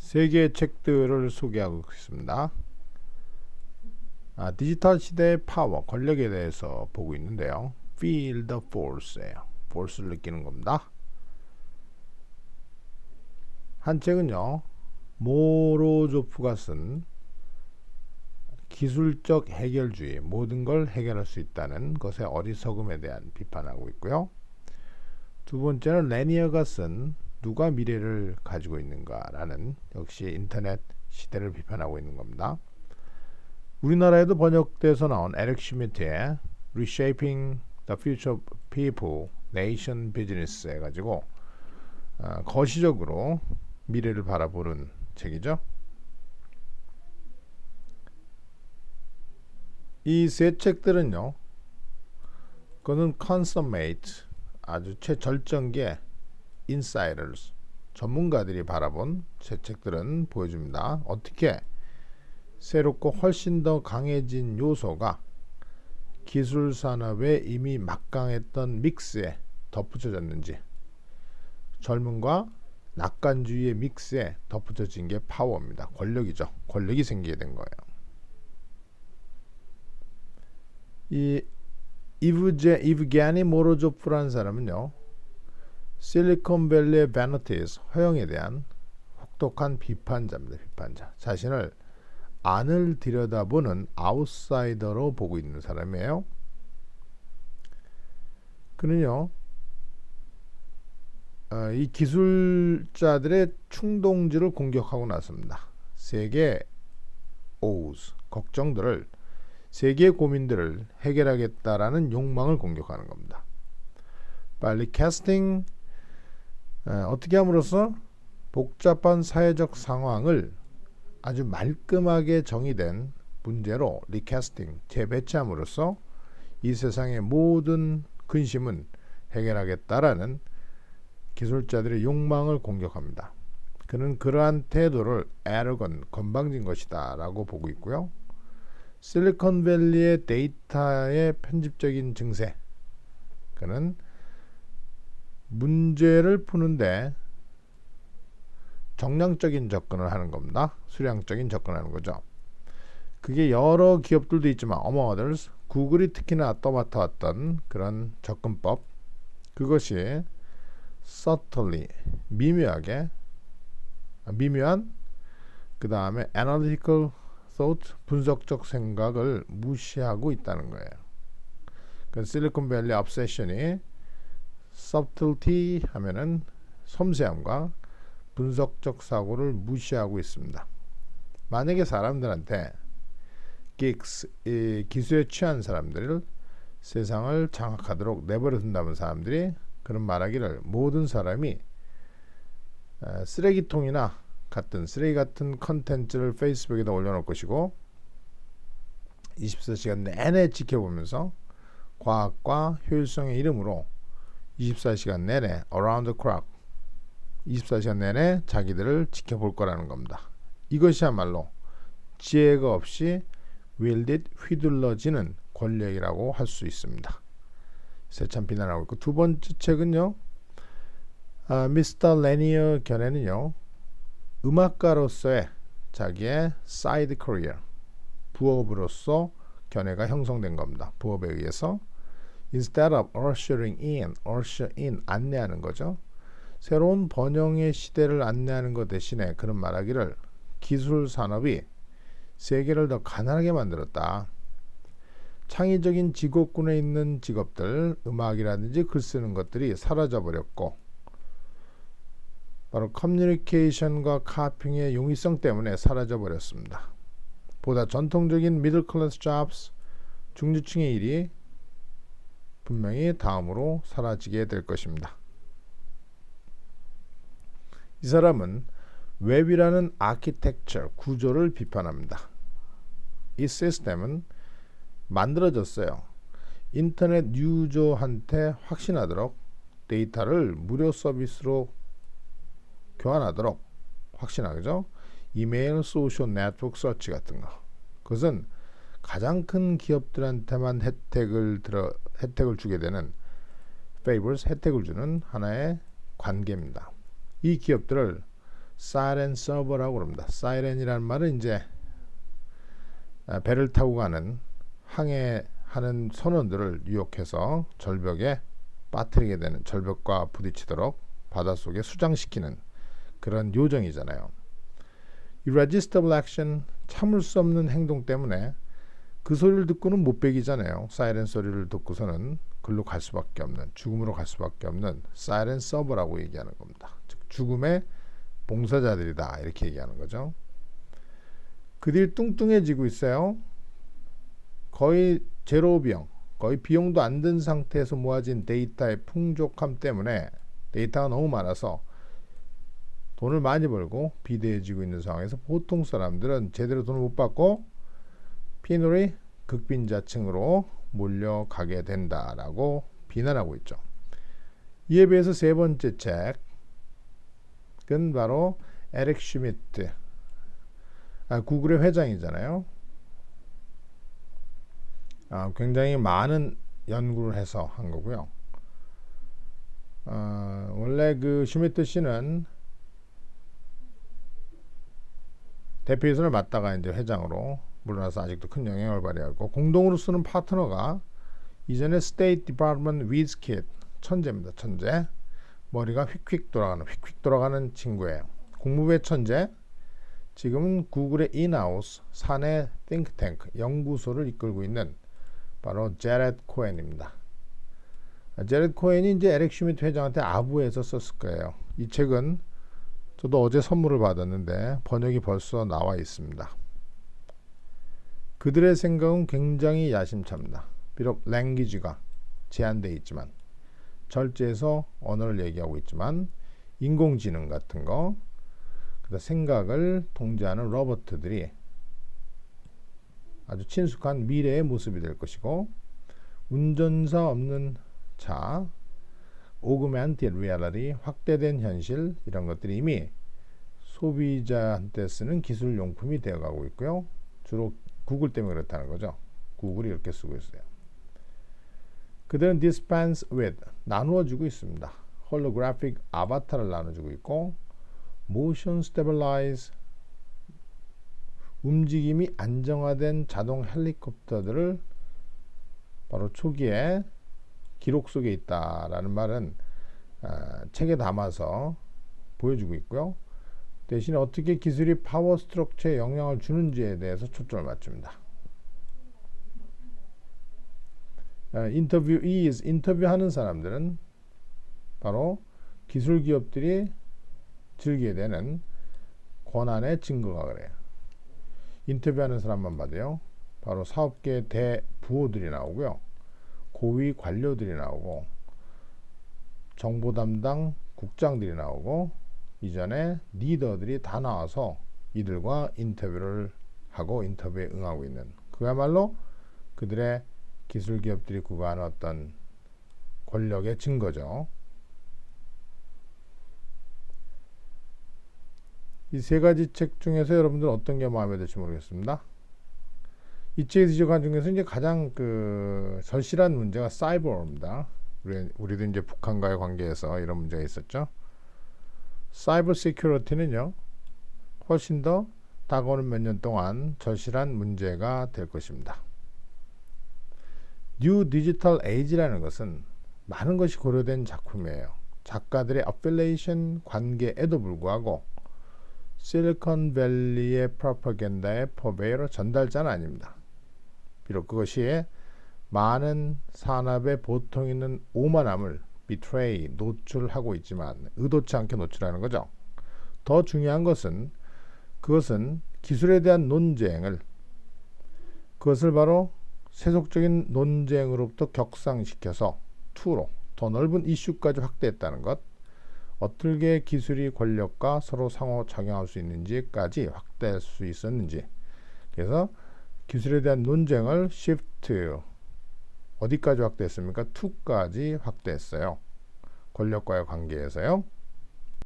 세 개의 책들을 소개하고 있습니다. 디지털 시대의 파워, 권력에 대해서 보고 있는데요. Feel the force예요. force를 느끼는 겁니다. 한 책은요, 모로조프가 쓴 기술적 해결주의, 모든 걸 해결할 수 있다는 것의 어리석음에 대한 비판하고 있고요. 두 번째는 레니어가 쓴 누가 미래를 가지고 있는가라는, 역시 인터넷 시대를 비판하고 있는 겁니다. 우리나라에도 번역돼서 나온 에릭 슈미트의 Reshaping the Future of People, Nation, Business 해가지고 거시적으로 미래를 바라보는 책이죠. 이 세 책들은요, 그거는 consummate, 아주 최절정계 insiders, 전문가들이 바라본 세 책들은 보여줍니다. 어떻게 새롭고 훨씬 더 강해진 요소가 기술 산업에 이미 막강했던 믹스에 덧붙여졌는지, 젊음과 낙관주의의 믹스에 덧붙여진 게 파워입니다. 권력이죠. 권력이 생기게 된 거예요. 이 이브게니 모로조프라는 사람은요, 실리콘밸리의 베너티스, 허영에 대한 혹독한 비판자입니다. 비판자. 자신을 안을 들여다보는 아웃사이더로 보고 있는 사람이에요. 그는요, 이 기술자들의 충동지를 공격하고 나섭니다. 세계 오우스, 걱정들을, 세계의 고민들을 해결하겠다라는 욕망을 공격하는 겁니다. 빨리 캐스팅, 어떻게 함으로써 복잡한 사회적 상황을 아주 말끔하게 정의된 문제로 리캐스팅, 재배치함으로써 이 세상의 모든 근심은 해결하겠다라는 기술자들의 욕망을 공격합니다. 그는 그러한 태도를 에러건, 건방진 것이다 라고 보고 있고요. 실리콘밸리의 데이터의 편집적인 증세, 그는 문제를 푸는데 정량적인 접근을 하는 겁니다. 수량적인 접근하는 거죠. 그게 여러 기업들도 있지만 among others, 구글이 특히나 떠맡아왔던 그런 접근법, 그것이 subtly, 미묘하게, 미묘한, 그 다음에 analytical thought, 분석적 생각을 무시하고 있다는 거예요. 그 실리콘밸리 obsession이 subtlety 하면은 섬세함과 분석적 사고를 무시하고 있습니다. 만약에 사람들한테 기술에 취한 사람들을 세상을 장악하도록 내버려 둔다면 사람들이 그런 말하기를, 모든 사람이 쓰레기통이나 같은 쓰레기 같은 컨텐츠를 페이스북에다 올려놓을 것이고 24시간 내내 지켜보면서 과학과 효율성의 이름으로 24시간 내내 around the clock, 24시간 내내 자기들을 지켜볼 거라는 겁니다. 이것이야말로 지혜가 없이 윌딧 휘둘러지는 권력이라고 할 수 있습니다. 세참 비난하고 있고, 두 번째 책은요, 미스터 레니어 견해는요, 음악가로서의 자기의 사이드 커리어, 부업으로서 견해가 형성된 겁니다. 부업에 의해서 instead of ushering in, usher in, 안내하는 거죠. 새로운 번영의 시대를 안내하는 것 대신에 그런 말하기를, 기술 산업이 세계를 더 가난하게 만들었다. 창의적인 직업군에 있는 직업들, 음악이라든지 글 쓰는 것들이 사라져 버렸고, 바로 커뮤니케이션과 카핑의 용이성 때문에 사라져 버렸습니다. 보다 전통적인 미들 클래스 잡스, 중류층의 일이 분명히 다음으로 사라지게 될 것입니다. 이 사람은 웹이라는 아키텍처, 구조를 비판합니다. 이 시스템은 만들어졌어요. 인터넷 유저한테 확신하도록, 데이터를 무료 서비스로 교환하도록 확신하죠. 이메일, 소셜 네트워크 서치 같은 거. 그것은 가장 큰 기업들한테만 혜택을 주게 되는 favors, 혜택을 주는 하나의 관계입니다. 이 기업들을 사이렌 서버라고 그럽니다. 사이렌이라는 말은 이제 배를 타고 가는 항해하는 선원들을 유혹해서 절벽에 빠뜨리게 되는, 절벽과 부딪히도록 바닷속에 수장시키는 그런 요정이잖아요. irresistible action, 참을 수 없는 행동 때문에 그 소리를 듣고는 못 베기잖아요. 사이렌 소리를 듣고서는 글로 갈 수밖에 없는, 죽음으로 갈 수밖에 없는 사이렌 서버라고 얘기하는 겁니다. 즉 죽음의 봉사자들이다 이렇게 얘기하는 거죠. 그들이 뚱뚱해지고 있어요. 거의 제로 비용, 거의 비용도 안 든 상태에서 모아진 데이터의 풍족함 때문에 데이터가 너무 많아서 돈을 많이 벌고 비대해지고 있는 상황에서 보통 사람들은 제대로 돈을 못 받고 피노리 극빈자층으로 몰려가게 된다라고 비난하고 있죠. 이에 비해서 세 번째 책은 바로 에릭 슈미트, 구글의 회장이잖아요. 굉장히 많은 연구를 해서 한 거고요. 원래 그 슈미트 씨는 대표이사를 맡다가 이제 회장으로 물러나서 아직도 큰 영향을 발휘하고, 공동으로 쓰는 파트너가 이전에 스테이트 디파트먼트 위즈킷, 천재입니다. 천재. 머리가 휙휙 돌아가는 친구예요. 국무부의 천재. 지금은 구글의 인하우스 사내 띵크탱크 연구소를 이끌고 있는 바로 제렛 코엔입니다. 제렛 코엔이 이제 에릭 슈미트 회장한테 아부해서 썼을 거예요. 이 책은 저도 어제 선물을 받았는데 번역이 벌써 나와 있습니다. 그들의 생각은 굉장히 야심찹니다. 비록 랭귀지가 제한되어 있지만, 절제해서 언어를 얘기하고 있지만, 인공지능 같은 거, 생각을 통제하는 로봇들이 아주 친숙한 미래의 모습이 될 것이고, 운전사 없는 차, 오그멘티드 리얼리티, 확대된 현실, 이런 것들이 이미 소비자한테 쓰는 기술 용품이 되어가고 있고요. 주로 구글 때문에 그렇다는 거죠. 구글이 이렇게 쓰고 있어요. 그들은 dispense with, 나누어주고 있습니다. 홀로그래픽 아바타를 나눠주고 있고, motion stabilize, 움직임이 안정화된 자동 헬리콥터들을 바로 초기에 기록 속에 있다라는 말은 책에 담아서 보여주고 있고요. 대신에 어떻게 기술이 파워 스트럭처에 영향을 주는지에 대해서 초점을 맞춥니다. 인터뷰하는 사람들은 바로 기술 기업들이 즐기게 되는 권한의 증거가 그래요. 인터뷰하는 사람만 봐도요, 바로 사업계 대부호들이 나오고요, 고위 관료들이 나오고, 정보 담당 국장들이 나오고, 이전에 리더들이 다 나와서 이들과 인터뷰를 하고 인터뷰에 응하고 있는, 그야말로 그들의 기술 기업들이 구가하는 어떤 권력의 증거죠. 이 세 가지 책 중에서 여러분들 어떤 게 마음에 들지 모르겠습니다. 이 책에서 지적한 중에서 이제 가장 절실한 문제가 사이버입니다. 우리도 이제 북한과의 관계에서 이런 문제가 있었죠. 사이버 시큐리티는요, 훨씬 더 다가오는 몇 년 동안 절실한 문제가 될 것입니다. 뉴 디지털 에이지라는 것은 많은 것이 고려된 작품이에요. 작가들의 어필레이션 관계에도 불구하고 실리콘밸리의 프로파간다의 퍼베이러, 전달자는 아닙니다. 비록 그것이 많은 산업의 보통 있는 오만함을 비트레이, 노출하고 있지만 의도치 않게 노출하는 거죠. 더 중요한 것은 그것은 기술에 대한 논쟁을, 그것을 바로 세속적인 논쟁으로부터 격상시켜서 2로 더 넓은 이슈까지 확대했다는 것, 어떻게 기술이 권력과 서로 상호작용할 수 있는지까지 확대할 수 있었는지, 그래서 기술에 대한 논쟁을 시프트, 어디까지 확대했습니까? 2까지 확대했어요. 권력과의 관계에서요.